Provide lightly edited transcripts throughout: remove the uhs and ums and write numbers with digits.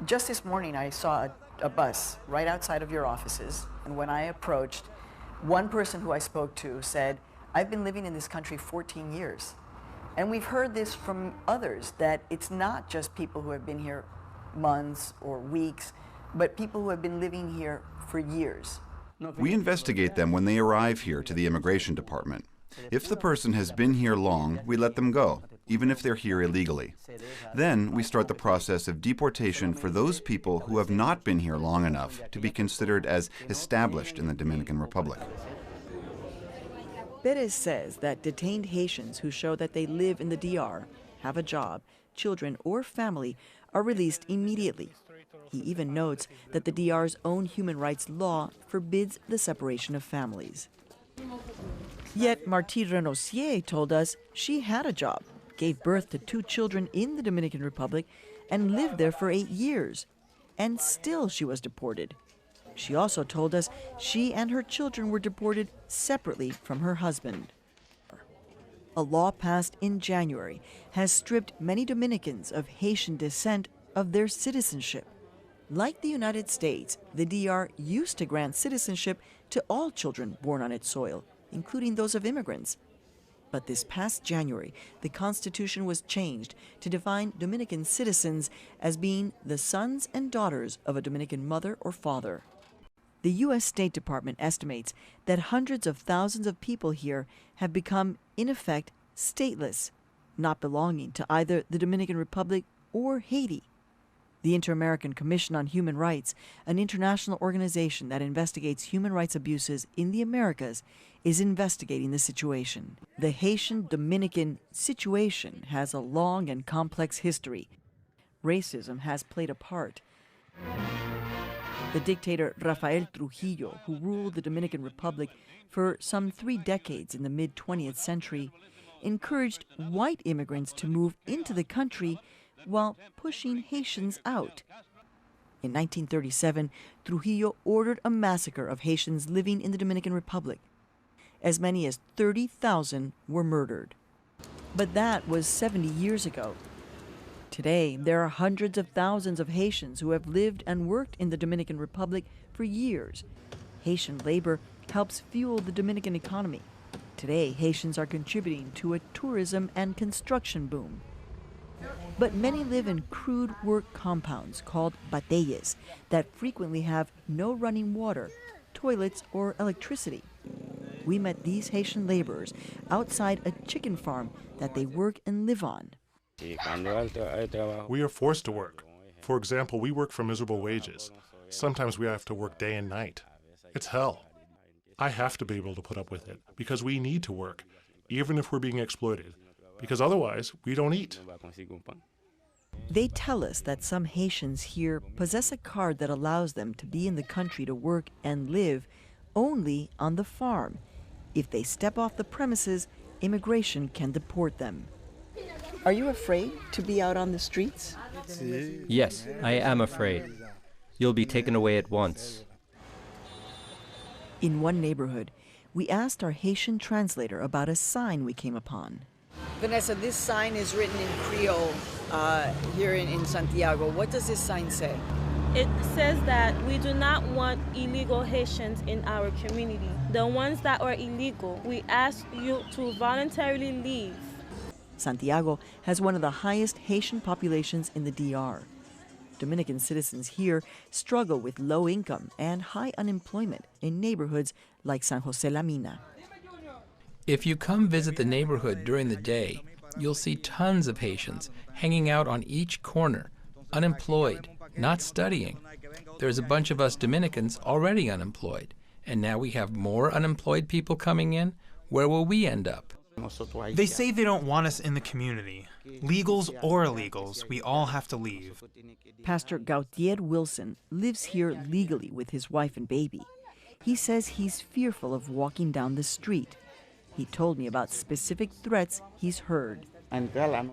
Just this morning, I saw a bus right outside of your offices, and when I approached, one person who I spoke to said, "I've been living in this country 14 years." And we've heard this from others, that it's not just people who have been here months or weeks, but people who have been living here for years. We investigate them when they arrive here to the immigration department. If the person has been here long, we let them go, even if they're here illegally. Then we start the process of deportation for those people who have not been here long enough to be considered as established in the Dominican Republic. Perez says that detained Haitians who show that they live in the DR, have a job, children, or family are released immediately. He even notes that the DR's own human rights law forbids the separation of families. Yet Martine Renaussier told us she had a job, gave birth to 2 children in the Dominican Republic, and lived there for 8 years. And still she was deported. She also told us she and her children were deported separately from her husband. A law passed in January has stripped many Dominicans of Haitian descent of their citizenship. Like the United States, the DR used to grant citizenship to all children born on its soil, including those of immigrants. But this past January, the Constitution was changed to define Dominican citizens as being the sons and daughters of a Dominican mother or father. The U.S. State Department estimates that hundreds of thousands of people here have become, in effect, stateless, not belonging to either the Dominican Republic or Haiti. The Inter-American Commission on Human Rights, an international organization that investigates human rights abuses in the Americas, is investigating the situation. The Haitian-Dominican situation has a long and complex history. Racism has played a part. The dictator Rafael Trujillo, who ruled the Dominican Republic for some 3 decades in the mid-20th century, encouraged white immigrants to move into the country while pushing Haitians out. In 1937, Trujillo ordered a massacre of Haitians living in the Dominican Republic. As many as 30,000 were murdered. But that was 70 years ago. Today, there are hundreds of thousands of Haitians who have lived and worked in the Dominican Republic for years. Haitian labor helps fuel the Dominican economy. Today, Haitians are contributing to a tourism and construction boom. But many live in crude work compounds called bateyes that frequently have no running water, toilets, or electricity. We met these Haitian laborers outside a chicken farm that they work and live on. We are forced to work. For example, we work for miserable wages. Sometimes we have to work day and night. It's hell. I have to be able to put up with it because we need to work, even if we're being exploited, because otherwise we don't eat. They tell us that some Haitians here possess a card that allows them to be in the country to work and live only on the farm. If they step off the premises, immigration can deport them. Are you afraid to be out on the streets? Yes, I am afraid. You'll be taken away at once. In one neighborhood, we asked our Haitian translator about a sign we came upon. Vanessa, this sign is written in Creole here in Santiago. What does this sign say? It says that we do not want illegal Haitians in our community. The ones that are illegal, we ask you to voluntarily leave. Santiago has one of the highest Haitian populations in the DR. Dominican citizens here struggle with low income and high unemployment in neighborhoods like San Jose La Mina. If you come visit the neighborhood during the day, you'll see tons of Haitians hanging out on each corner, unemployed, not studying. There's a bunch of us Dominicans already unemployed, and now we have more unemployed people coming in. Where will we end up? They say they don't want us in the community. Legals or illegals, we all have to leave. Pastor Gautier Wilson lives here legally with his wife and baby. He says he's fearful of walking down the street. He told me about specific threats he's heard.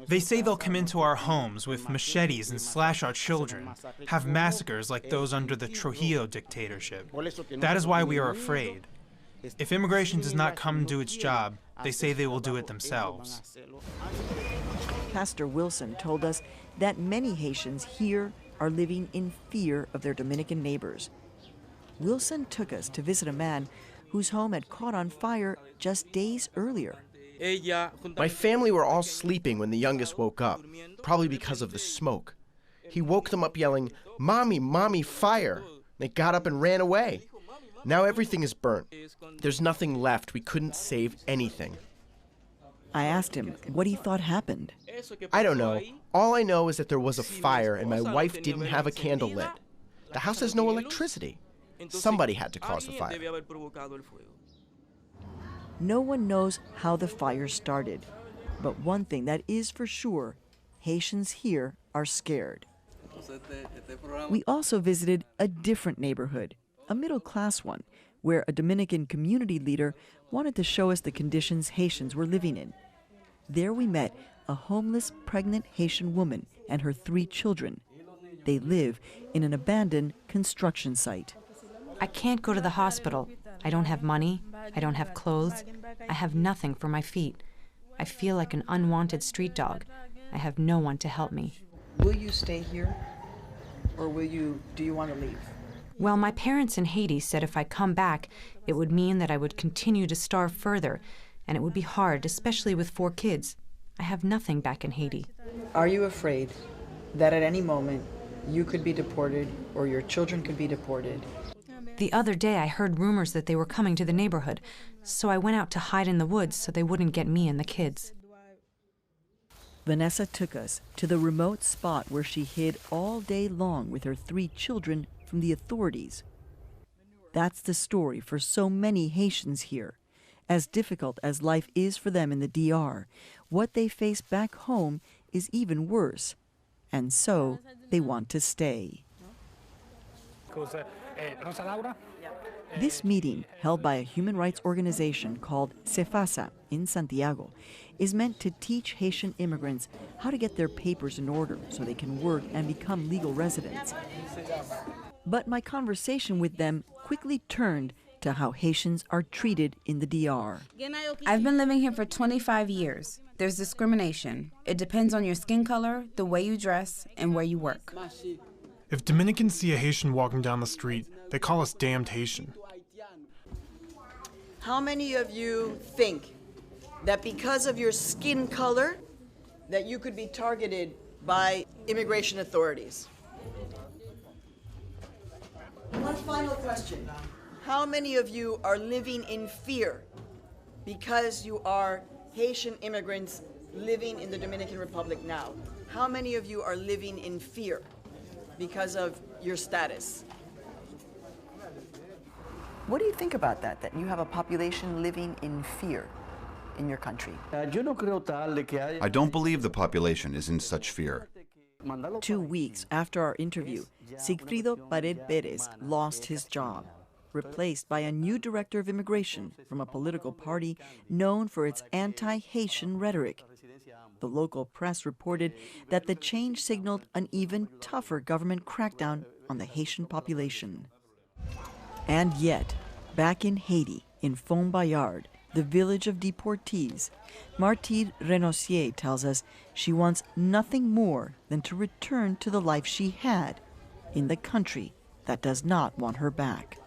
They say they'll come into our homes with machetes and slash our children, have massacres like those under the Trujillo dictatorship. That is why we are afraid. If immigration does not come do its job, they say they will do it themselves. Pastor Wilson told us that many Haitians here are living in fear of their Dominican neighbors. Wilson took us to visit a man whose home had caught on fire just days earlier. My family were all sleeping when the youngest woke up, probably because of the smoke. He woke them up yelling, "Mommy, Mommy, fire!" They got up and ran away. Now everything is burnt. There's nothing left. We couldn't save anything. I asked him what he thought happened. I don't know. All I know is that there was a fire and my wife didn't have a candle lit. The house has no electricity. Somebody had to cause the fire. No one knows how the fire started, but one thing that is for sure, Haitians here are scared. We also visited a different neighborhood, a middle-class one, where a Dominican community leader wanted to show us the conditions Haitians were living in. There we met a homeless, pregnant Haitian woman and her 3 children. They live in an abandoned construction site. I can't go to the hospital. I don't have money. I don't have clothes. I have nothing for my feet. I feel like an unwanted street dog. I have no one to help me. Will you stay here, or do you want to leave? Well, my parents in Haiti said if I come back, it would mean that I would continue to starve further, and it would be hard, especially with 4 kids. I have nothing back in Haiti. Are you afraid that at any moment you could be deported or your children could be deported? The other day I heard rumors that they were coming to the neighborhood, so I went out to hide in the woods so they wouldn't get me and the kids. Vanessa took us to the remote spot where she hid all day long with her 3 children from the authorities. That's the story for so many Haitians here. As difficult as life is for them in the DR, what they face back home is even worse. And so they want to stay. This meeting, held by a human rights organization called CEFASA in Santiago, is meant to teach Haitian immigrants how to get their papers in order so they can work and become legal residents. But my conversation with them quickly turned to how Haitians are treated in the DR. I've been living here for 25 years. There's discrimination. It depends on your skin color, the way you dress, and where you work. If Dominicans see a Haitian walking down the street, they call us damned Haitian. How many of you think that because of your skin color that you could be targeted by immigration authorities? One final question. How many of you are living in fear because you are Haitian immigrants living in the Dominican Republic now? How many of you are living in fear because of your status? What do you think about that you have a population living in fear in your country? I don't believe the population is in such fear. 2 weeks after our interview, Sigfrido Pared Perez lost his job, replaced by a new director of immigration from a political party known for its anti-Haitian rhetoric. The local press reported that the change signaled an even tougher government crackdown on the Haitian population. And yet, back in Haiti, in Font Bayard, the village of deportees, Martine Renaussier tells us she wants nothing more than to return to the life she had in the country that does not want her back.